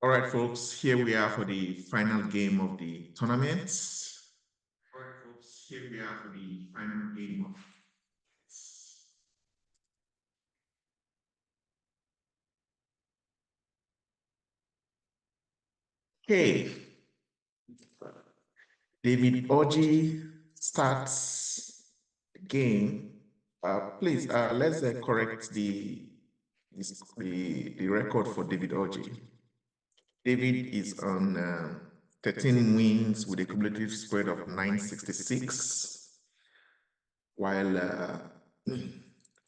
All right, folks, here we are for the final game of the tournament. All right, folks, here we are for the final game of Okay. David Oji starts the game. Please, let's correct the record for David Oji. David is on 13 wins with a cumulative spread of 966, while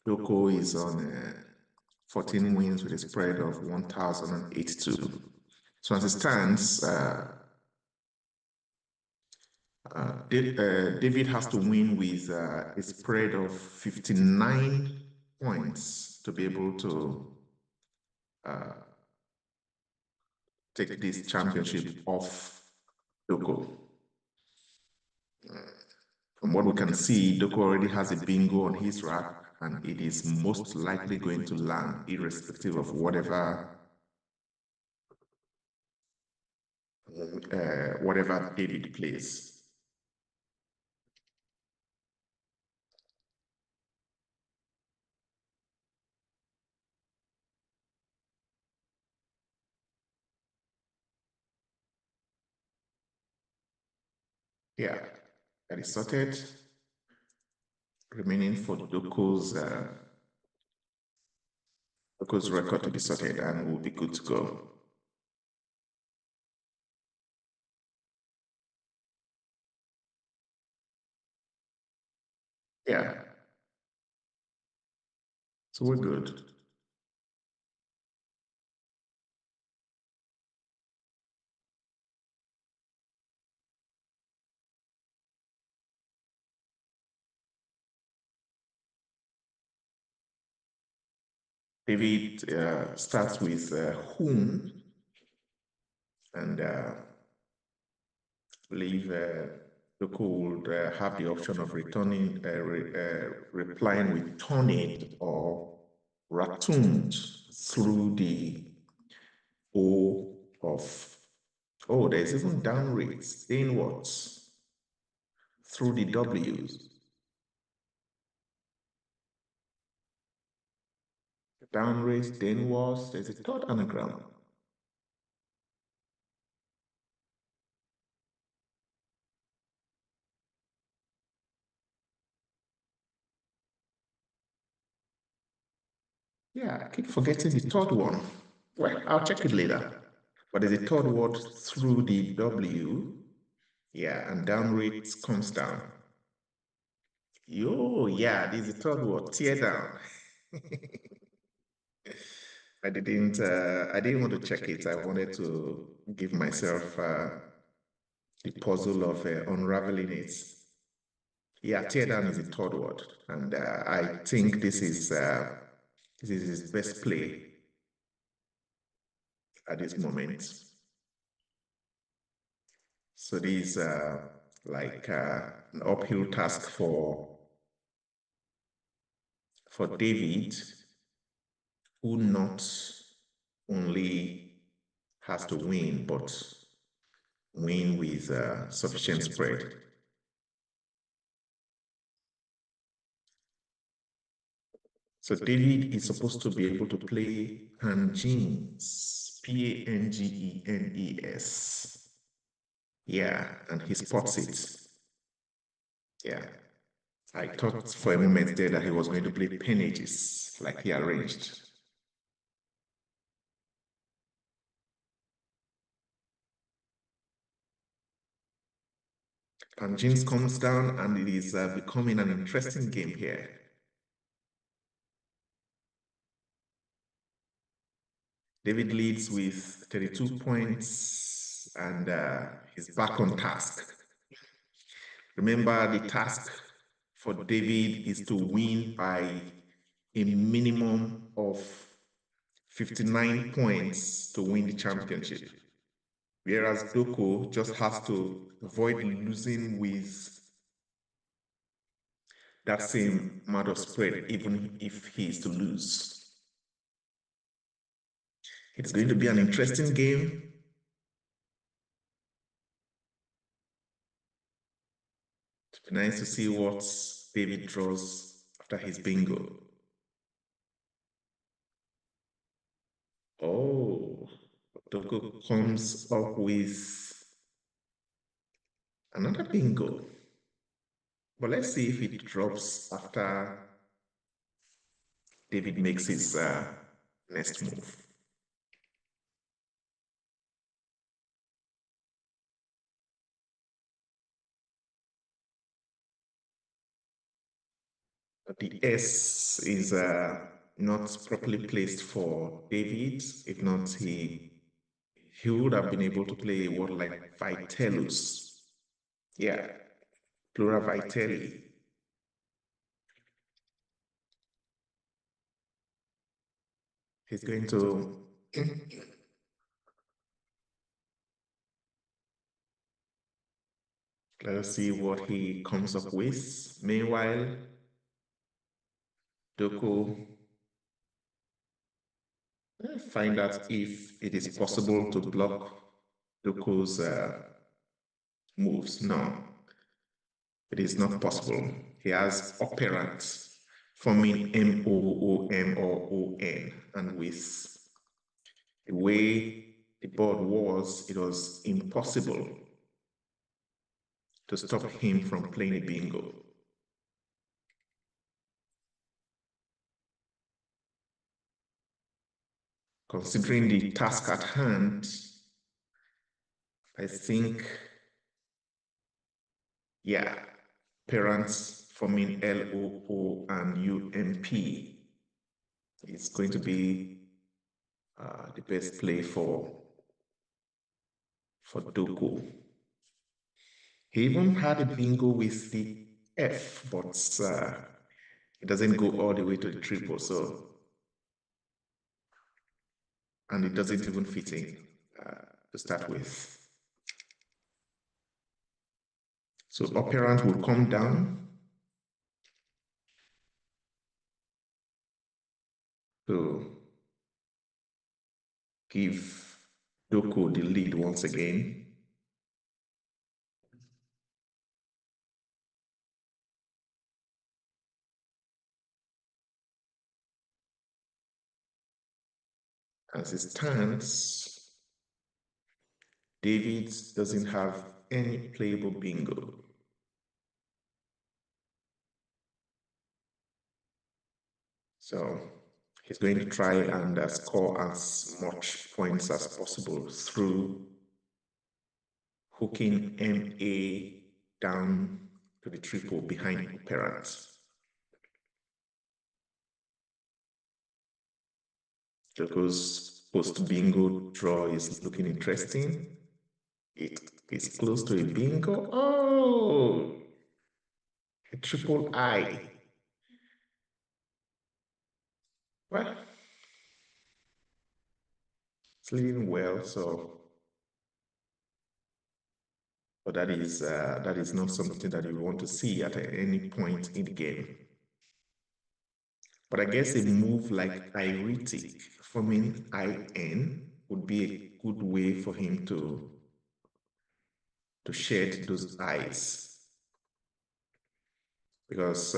Doko is on 14 wins with a spread of 1,082. So as it stands, David has to win with a spread of 59 points to be able to take this championship off Doko. From what we can see, Doko already has a bingo on his rack, and it is most likely going to land, irrespective of whatever David plays. Yeah, that is sorted. Remaining for Doko's record to be sorted, and we'll be good to go. Yeah. So we're good. David starts with whom, and believe Doko would have the option of returning, replying with tornado or ratooned through the O of, oh, there's even down rates, inwards through the W's. Down rates, downwards, there's a third anagram. Yeah, I keep forgetting the third one. Well, I'll check it later. But there's a third word through the W. Yeah, and down rate comes down. Yo, yeah, there's a third word, tear down. I didn't want to check it. I wanted to give myself the puzzle of unraveling it. Yeah, tear down is the third word, and I think this is his best play at this moment. So this is like an uphill task for David, who not only has to win, but win with sufficient spread. So David is supposed to be able to play Pangenes, Pangenes. Yeah, and he spots it. Yeah. I thought for a moment there that he was going to play penages, like he arranged. Pangenes comes down, and it is becoming an interesting game here. David leads with 32 points, and he's back on task. Remember, the task for David is to win by a minimum of 59 points to win the championship, whereas Doko just has to avoid losing with that same amount of spread, even if he is to lose. It's going to be an interesting game. It'd be nice to see what David draws after his bingo. Oh, Doko comes up with another bingo. But let's see if it drops after David makes his next move. The S is not properly placed for David. If not, he would have been able to play a word like vitellus. Yeah, plural vitelli. He's going to let us see what he comes up with. Meanwhile, Doko find out if it is possible to block Doko's moves. No, it is not possible. He has operant forming M-O-O-M or O-N, and with the way the board was, it was impossible to stop him from playing a bingo. Considering the task at hand, I think, yeah, parents forming L-O-O and U-M-P is going to be the best play for Doko. He even had a bingo with the F, but it doesn't go all the way to the triple, so, and it doesn't even fit in to start with. So operant will come down to give Doko the lead once again. As it stands, David doesn't have any playable bingo. So he's going to try and score as much points as possible through hooking MA down to the triple behind operant. Doko's post bingo draw is looking interesting. It is close to a bingo. Oh, a triple I. Well, it's leading well, so, but that is not something that you want to see at any point in the game. But I guess a move like Iritic forming IN would be a good way for him to shed those eyes, because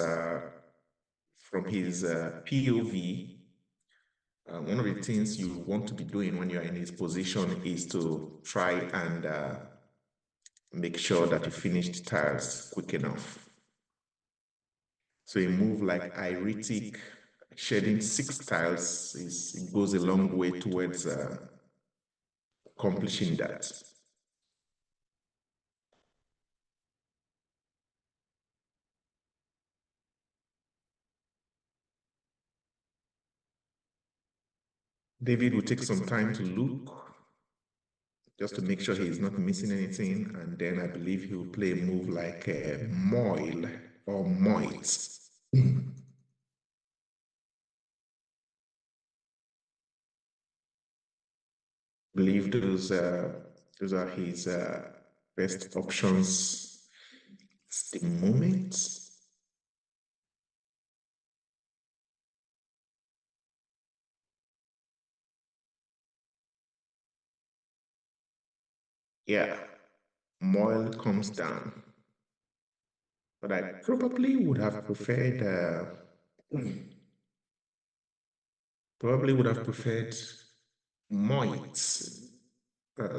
from his POV, one of the things you want to be doing when you're in his position is to try and make sure that you finish the tiles quick enough. So a move like Iritic, shedding 6 tiles, it goes a long way towards accomplishing that. David will take some time to look, just to make sure he is not missing anything, and then I believe he will play a move like Moil or Moit. Believe those are his best options at the moment. Yeah, Moil comes down. but I probably would have preferred Moit,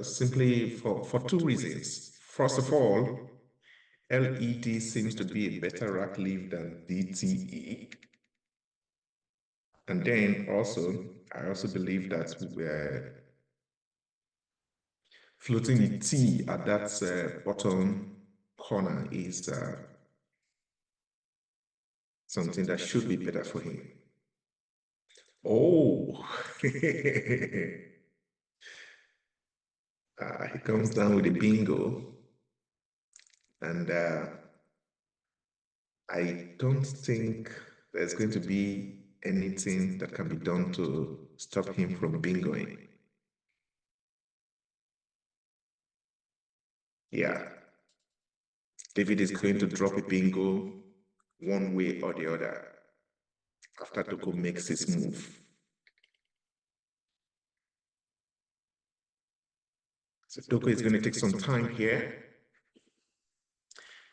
simply for two reasons. First of all, LED seems to be a better rack leaf than DTE. And then also, I also believe that floating a T at that bottom corner is something that should be better for him. Oh, he comes down with a bingo. And I don't think there's going to be anything that can be done to stop him from bingoing. Yeah. David is going to drop a bingo one way or the other after Doko makes his move. So Doko is going to take some time here.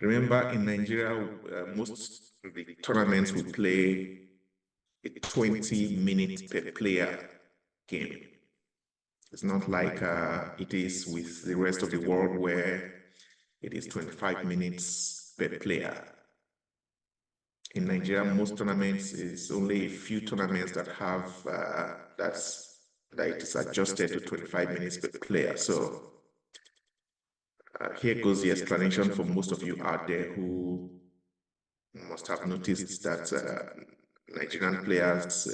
Remember, in Nigeria, most of the tournaments will play a 20-minute per player game. It's not like it is with the rest of the world where it is 25 minutes per player. In Nigeria, most tournaments is only a few tournaments that have that it is adjusted to 25 minutes per player. So here goes the explanation for most of you out there who must have noticed that Nigerian players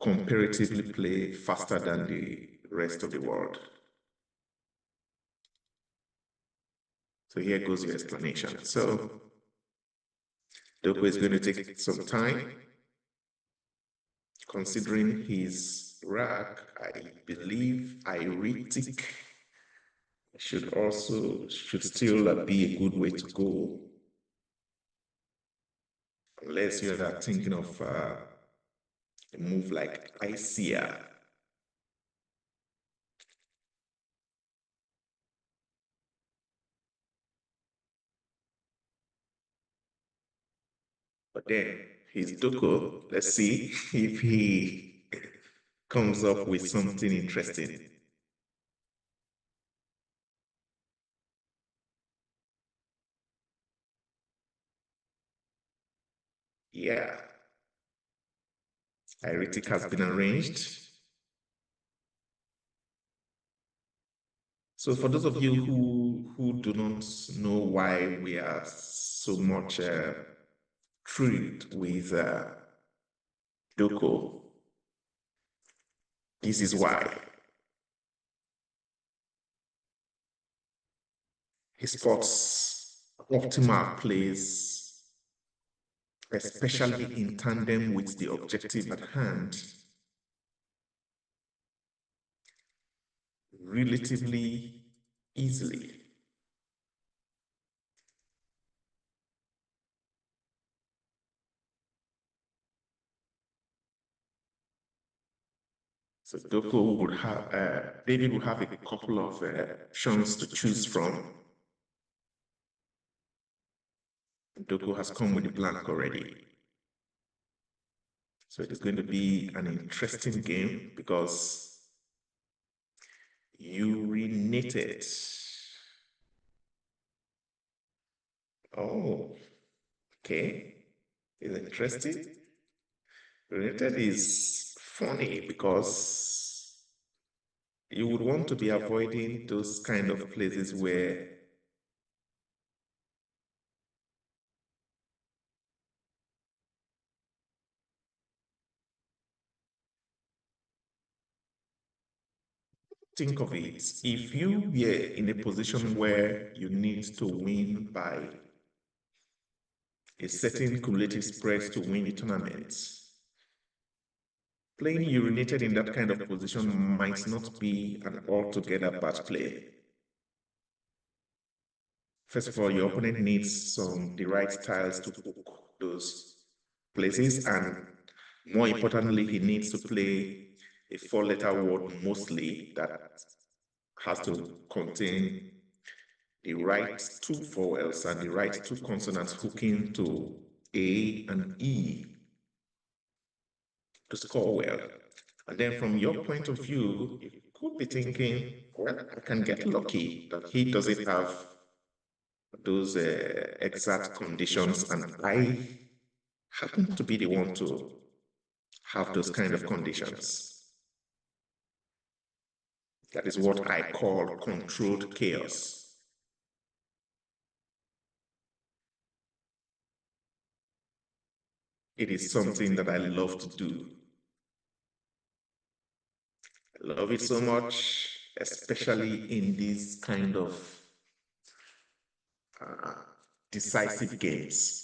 comparatively play faster than the rest of the world. So here goes your explanation. So Doko is going to take some time. Considering his rack, I believe Iritic should still be a good way to go. Unless you're thinking of a move like ICR. But then his Doko, let's see if he comes up with something interesting. Yeah. Iritic has been arranged. So for those of you who do not know why we are so much thrilled with Doko, this is why. He spots optimal plays, especially in tandem with the objective at hand, relatively easily. So Doko would have, David would have a couple of options to choose from. Doko has come with a blank already. So it is going to be an interesting game because urinated. Oh, okay. Is interesting. Urinated is funny because you would want to be avoiding those kind of places where think of it, if you were in a position where you need to win by a certain cumulative spread to win the tournament, playing urinated in that kind of position might not be an altogether bad play. First of all, your opponent needs the right tiles to hook those places, and more importantly, he needs to play a 4-letter word mostly that has to contain the right two vowels and the right two consonants hooking to A and E to score well. And then from your point of view, you could be thinking, well, I can get lucky that he doesn't have those exact conditions, and I happen to be the one to have those kind of conditions. That is what I call controlled chaos. It is something that I love to do. I love it so much, especially in these kind of decisive games.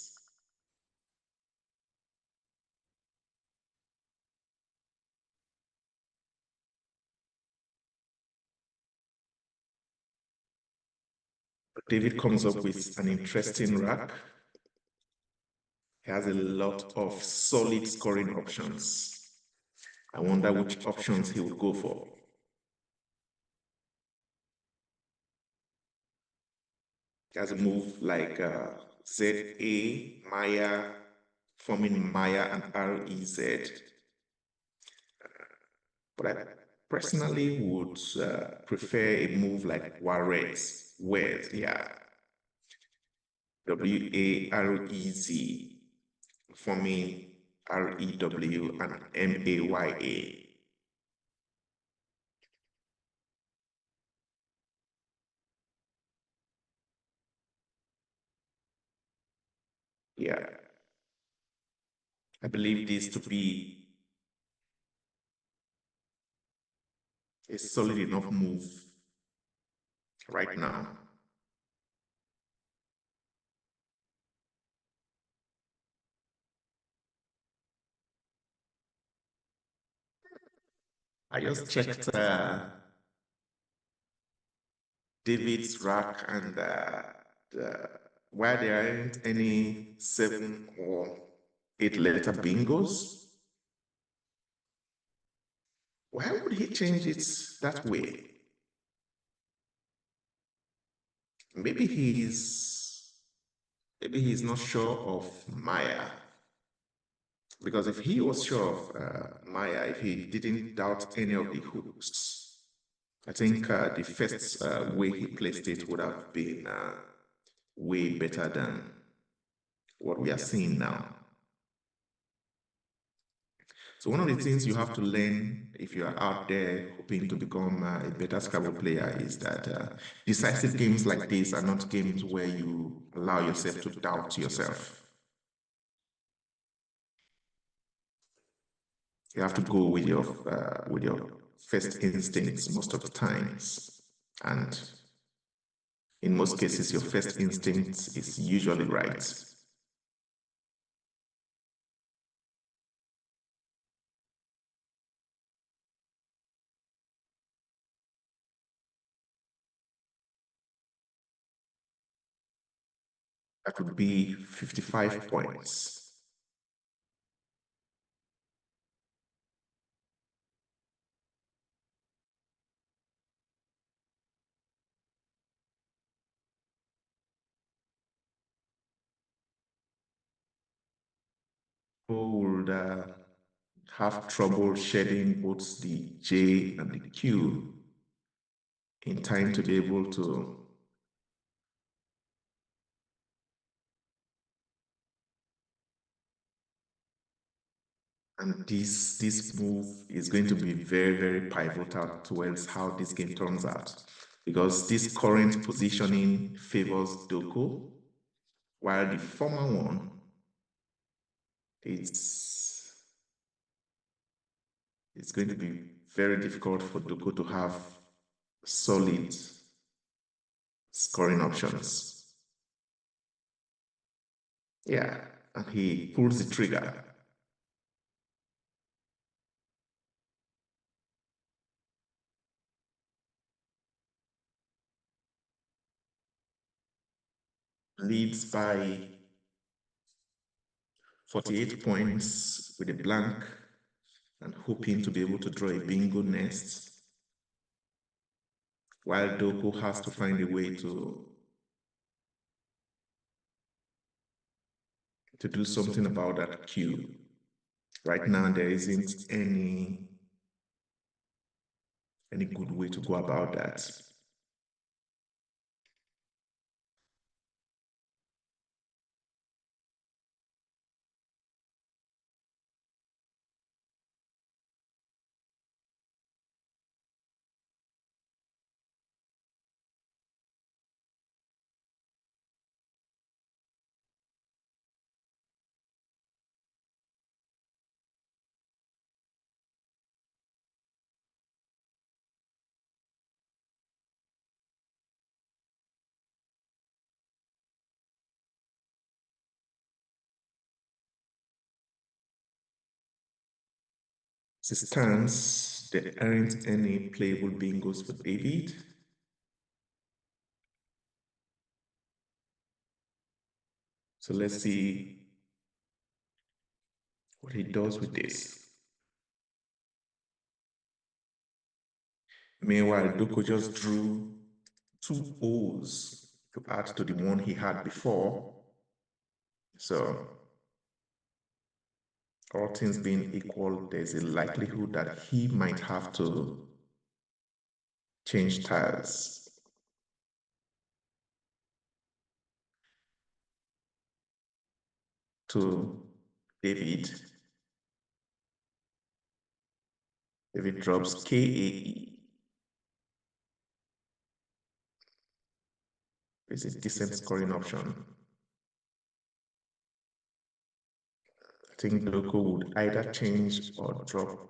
David comes up with an interesting rack. He has a lot of solid scoring options. I wonder which options he would go for. He has a move like ZA, Maya, forming Maya and REZ. But I personally would prefer a move like Juarez, yeah. WAREZ, forming REW and MAYA. Yeah. I believe this to be a solid enough move right now. I just checked David's rack, and why there aren't any 7 or 8 letter bingos. Why would he change it that way? Maybe he's not sure of Maya. Because if he was sure of Maya, if he didn't doubt any of the hooks, I think the first way he placed it would have been way better than what we are seeing now. So one of the things you have to learn if you are out there hoping to become a better Scrabble player is that decisive games like this are not games where you allow yourself to doubt yourself. You have to go with your first instincts most of the times, and in most cases, your first instinct is usually right. That would be 55 points. Who would have trouble shedding both the J and the Q in time to be able to and this move is going to be very, very pivotal towards how this game turns out, because this current positioning favors Doko, while the former one it's going to be very difficult for Doko to have solid scoring options. Yeah, and he pulls the trigger. Leads by 48 points with a blank and hoping to be able to draw a bingo nest, while Doko has to find a way to to do something about that queue. Right now, there isn't any good way to go about that. As it stands, there aren't any playable bingos for David. So let's see what he does with this. Meanwhile, Doko just drew 2 O's to add to the one he had before. So, all things being equal, there's a likelihood that he might have to change tiles. To David. David drops KAE. It's a decent scoring option. I think Doko would either change or drop.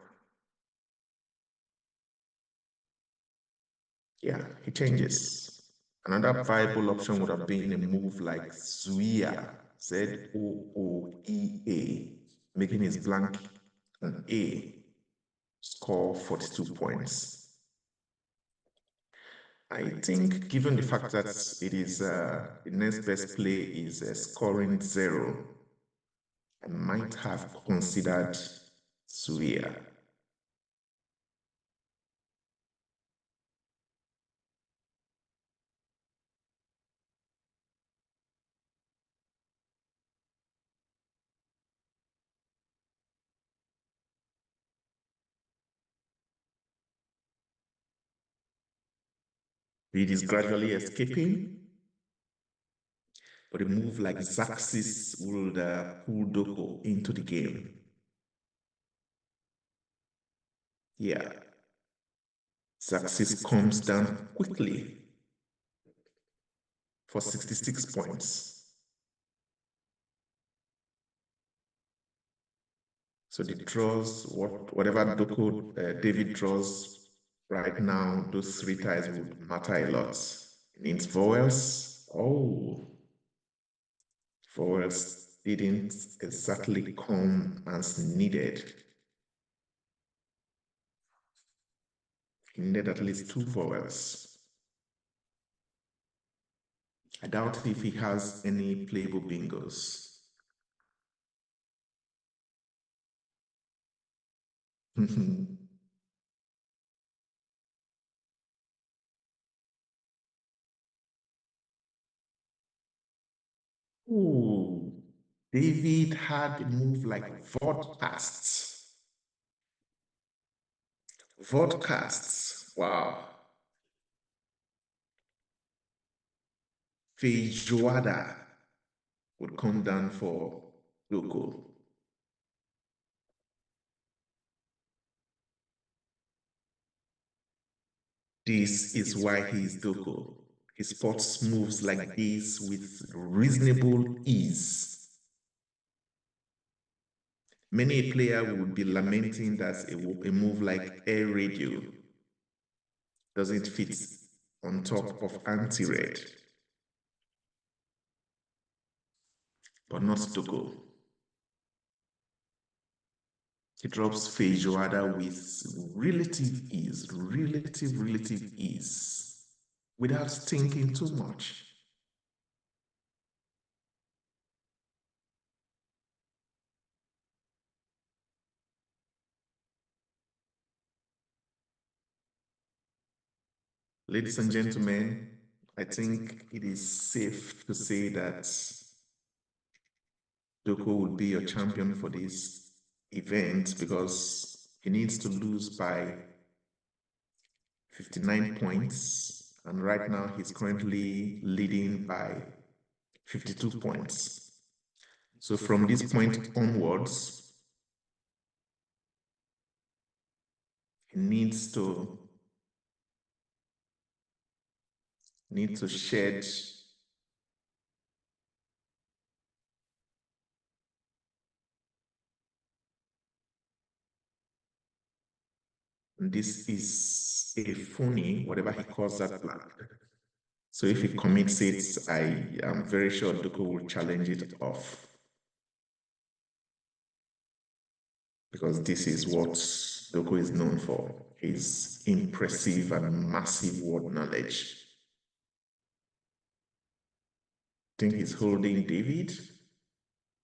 Yeah, he changes. Another viable option would have been a move like Zuia, Zooea, making his blank an A, score 42 points. I think, given the fact that it is the next best play is scoring 0, I might have considered Zuia. It is gradually escaping, but a move like Xaxis would pull Doko into the game. Yeah. Xaxis comes down quickly for 66 points. So the draws, whatever Doko David draws right now, those 3 tiles would matter a lot. It means vowels. Oh, vowels didn't exactly come as needed. He needed at least 2 vowels. I doubt if he has any playable bingos. Ooh, David had a move like vodcasts. Vodcasts, wow. Feijoada would come down for Doko. This is why he is Doko. He spots moves like this with reasonable ease. Many a player would be lamenting that a move like air radio doesn't fit on top of anti-red. But not Doko. He drops Feijoada with relative ease, without thinking too much. Ladies and gentlemen, I think it is safe to say that Doko will be your champion for this event because he needs to lose by 59 points, and right now he's currently leading by 52 points. So from this point onwards, he needs to shed this is a phony, whatever he calls that blank. So if he commits it, I am very sure Doko will challenge it off. Because this is what Doko is known for, his impressive and massive word knowledge. I think he's holding David,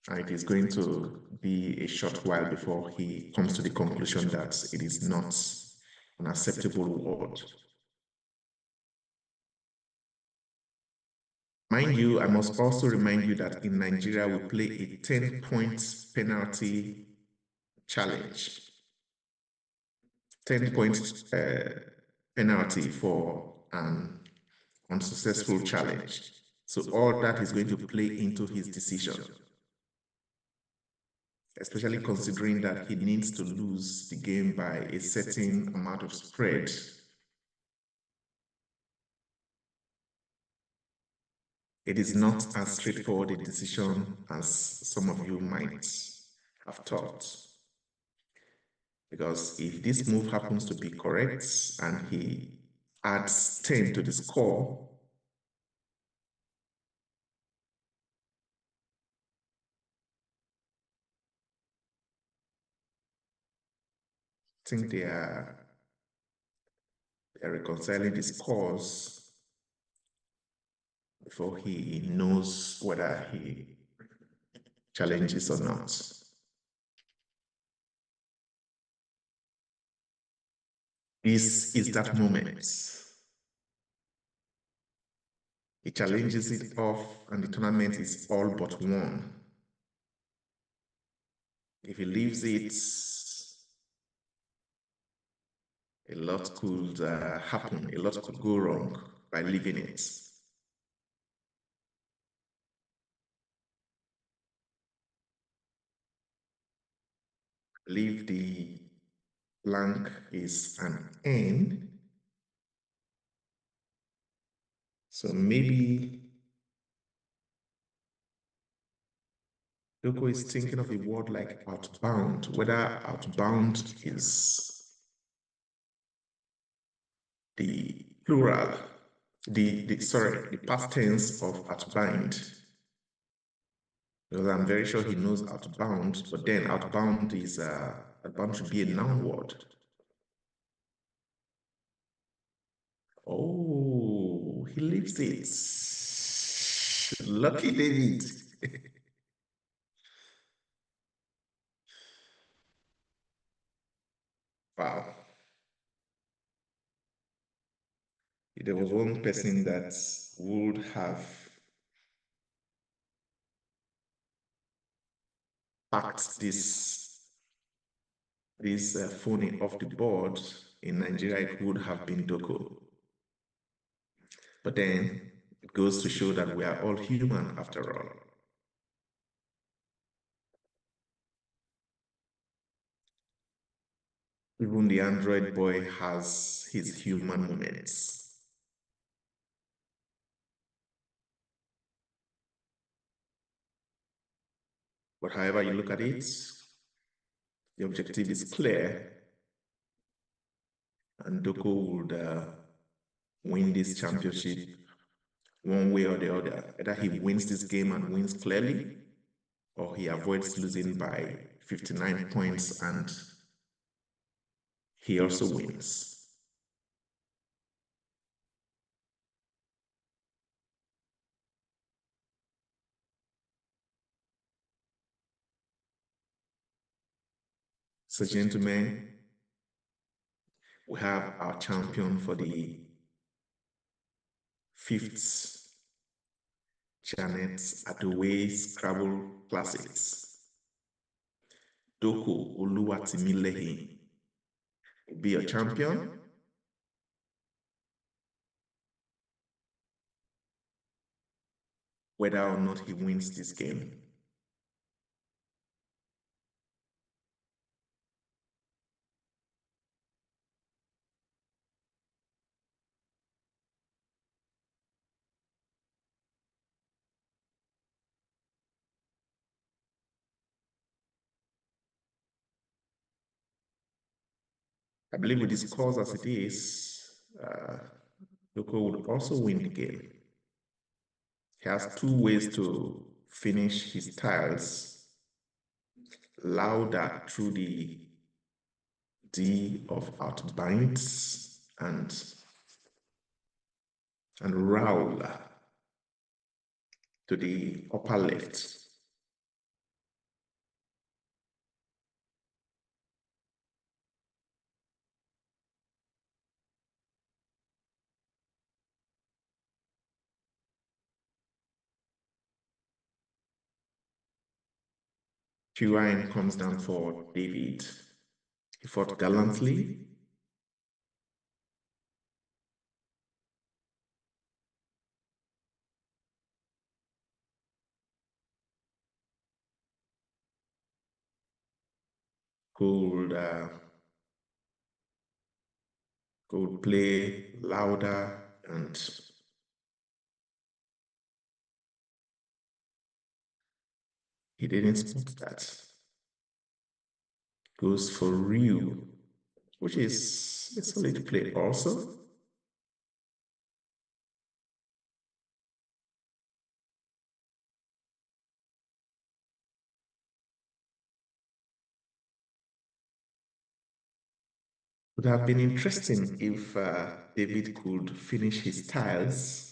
and it is going to be a short while before he comes to the conclusion that it is not an acceptable word. Mind you, I must also remind you that in Nigeria, we play a 10-point penalty challenge. 10 points penalty for an unsuccessful challenge. So all that is going to play into his decision, especially considering that he needs to lose the game by a certain amount of spread. It is not as straightforward a decision as some of you might have thought. Because if this move happens to be correct and he adds 10 to the score, I think they are reconciling the scores before he knows whether he challenges or not. This is that moment. He challenges it off and the tournament is all but won. If he leaves it, a lot could happen, a lot could go wrong by leaving it. Leave the blank is an N. So maybe Doko is thinking of a word like outbound, whether outbound is the plural, the past tense of outbind. Because I'm very sure he knows outbound, but then outbound is outbound should be a noun word. Oh, he leaves it. Lucky David. Wow. There was one person that would have packed this phony off the board in Nigeria, it would have been Doko. But then it goes to show that we are all human after all. Even the Android boy has his human moments. But however you look at it, the objective is clear, and Doko would win this championship one way or the other. Either he wins this game and wins clearly, or he avoids losing by 59 points and he also wins. So gentlemen, we have our champion for the 5th Janet's Adowei Scrabble Classics. Doko Oluwatimilehin will be your champion. Whether or not he wins this game. I believe with the scores as it is, Doko would also win the game. He has two ways to finish his tiles. Louder through the D of outbinds and Rowler to the upper left. Quine comes down for David. He fought gallantly. Could play louder and he didn't spot that. Goes for Ryu, which is a solid play also. Would have been interesting if David could finish his tiles.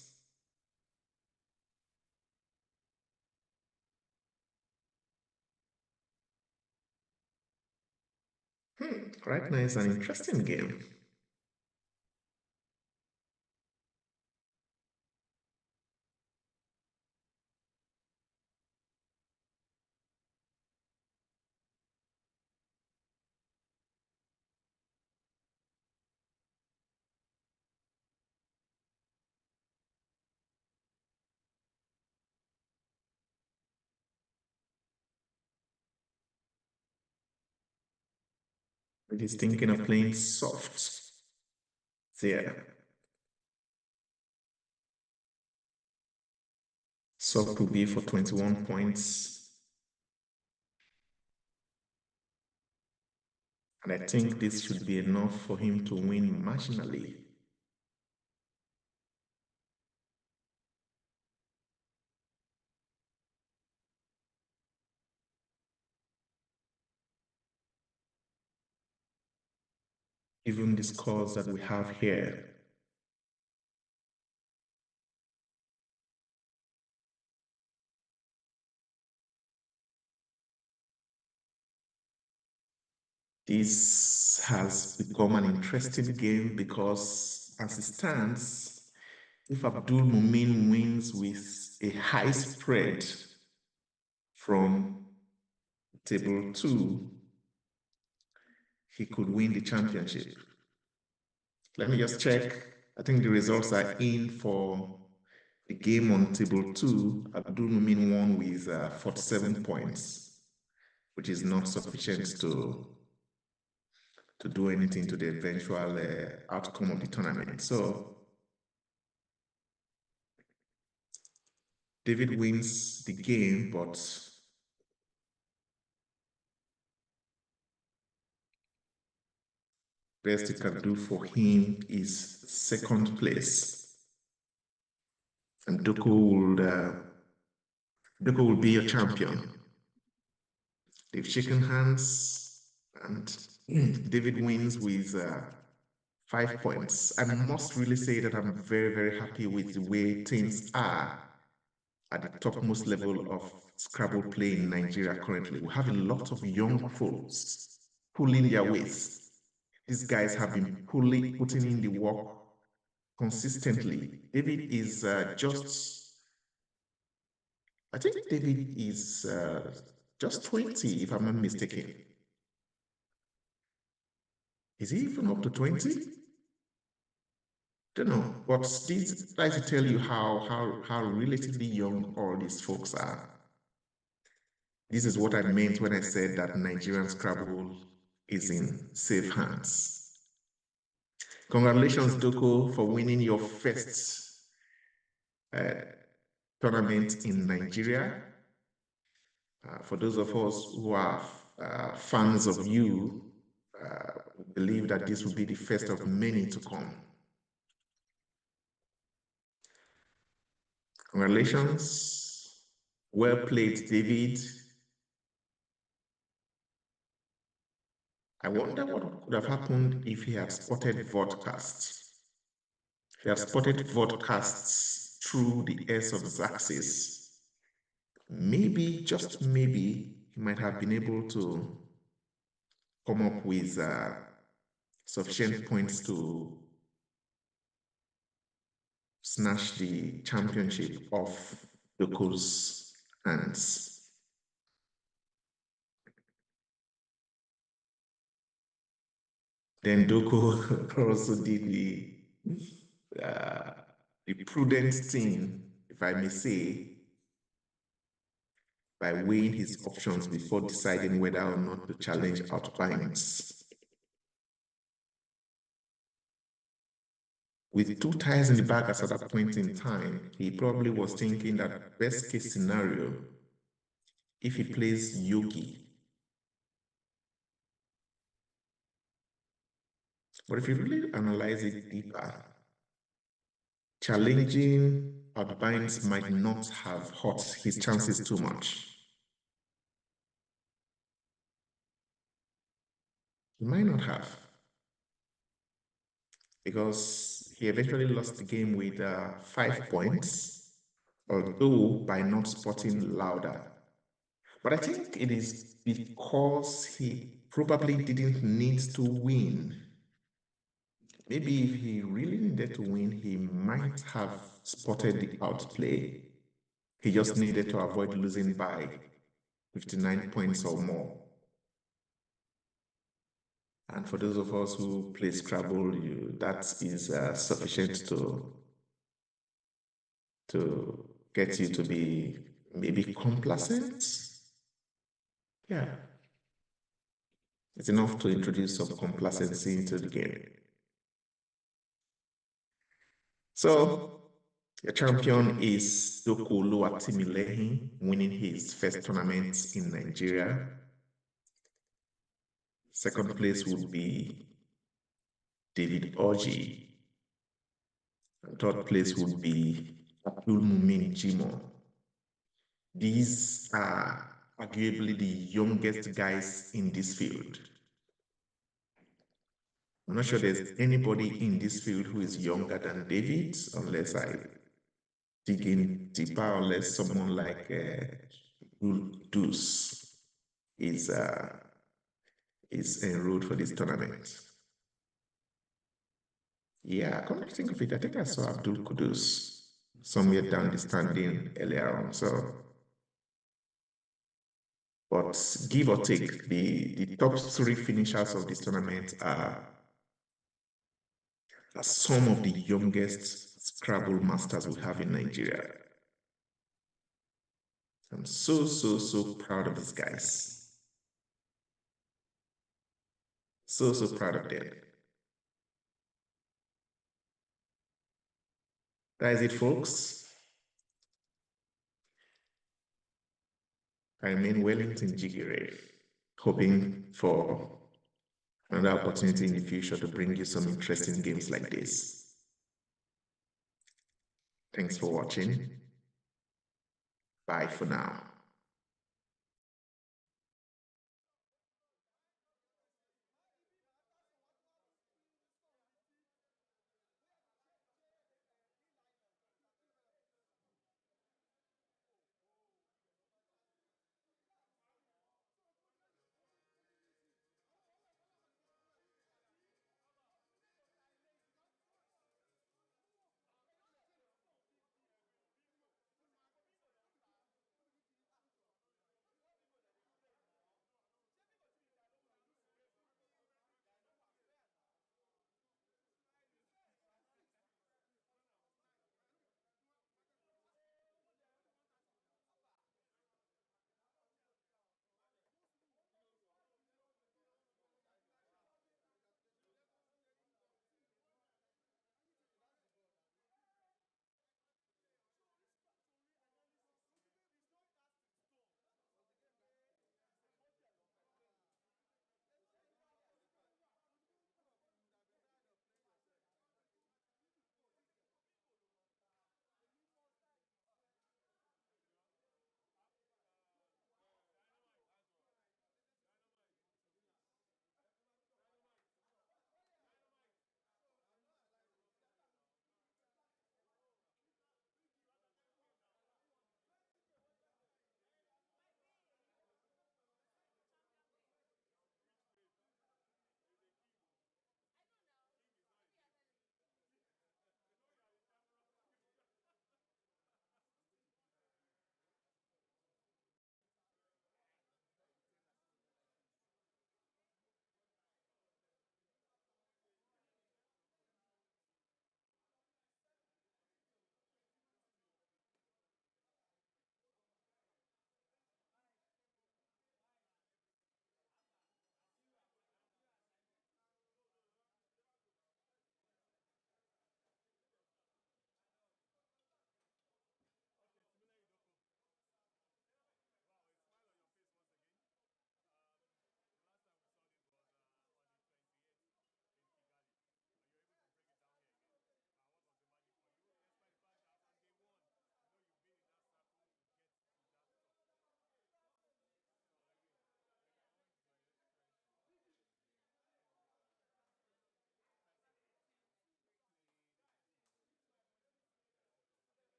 Right now it's an interesting game. He's thinking of playing soft. There. Soft will be for 21 points. And I think this should be enough for him to win marginally. Given the scores that we have here. This has become an interesting game because as it stands, if Abdul Mumin wins with a high spread from table 2, he could win the championship. Let me just check. I think the results are in for the game on table 2. Abdul Mumin won with 47 points, which is not sufficient to do anything to the eventual outcome of the tournament. So David wins the game, but best you can do for him is second place. And Doko will be your champion. They've shaken hands, and David wins with 5 points. I must really say that I'm very, very happy with the way things are at the topmost level of Scrabble play in Nigeria currently. We have a lot of young folks pulling their weight. These guys have been putting in the work consistently. David is just I think David is just 20, if I'm not mistaken. Is he even up to 20? Don't know, but this tries to tell you how relatively young all these folks are. This is what I meant when I said that Nigerian Scrabble is in safe hands. Congratulations, Doko, for winning your first tournament in Nigeria. For those of us who are fans of you, believe that this will be the first of many to come. Congratulations. Well played, David. I wonder what could have happened if he had spotted vodcasts. If he had spotted vodcasts through the S of Xaxis, maybe, just maybe, he might have been able to come up with sufficient points to snatch the championship off Doko's hands. Then Doko also did the prudent thing, if I may say, by weighing his options before deciding whether or not to challenge Outbinds. With 2 ties in the bag at that point in time, he probably was thinking that best case scenario, if he plays Yogi. But if you really analyze it deeper, challenging Outbinds might not have hurt his chances too much. He might not have, because he eventually lost the game with 5 points, although by not spotting louder. But I think it is because he probably didn't need to win. Maybe if he really needed to win, he might have spotted the outplay. He just needed to avoid losing by 59 points or more. And for those of us who play Scrabble, that is sufficient to get you to be maybe complacent. Yeah. It's enough to introduce some complacency into the game. So, your champion is Doko Oluwatimilehin, winning his first tournament in Nigeria. Second place would be David Oji. And third place would be Abdul Mumin Jimo. These are arguably the youngest guys in this field. I'm not sure there's anybody in this field who is younger than David, unless I dig in deeper, unless someone like Deuce is enrolled for this tournament. Yeah, come to think of it, I think I saw Abdul Kudus somewhere down the standing earlier on. So, but give or take, the top 3 finishers of this tournament are some of the youngest Scrabble masters we have in Nigeria. I'm so proud of these guys. So proud of them. That is it, folks. I remain Wellington Jigire, hoping for another opportunity in the future to bring you some interesting games like this. Thanks for watching. Bye for now.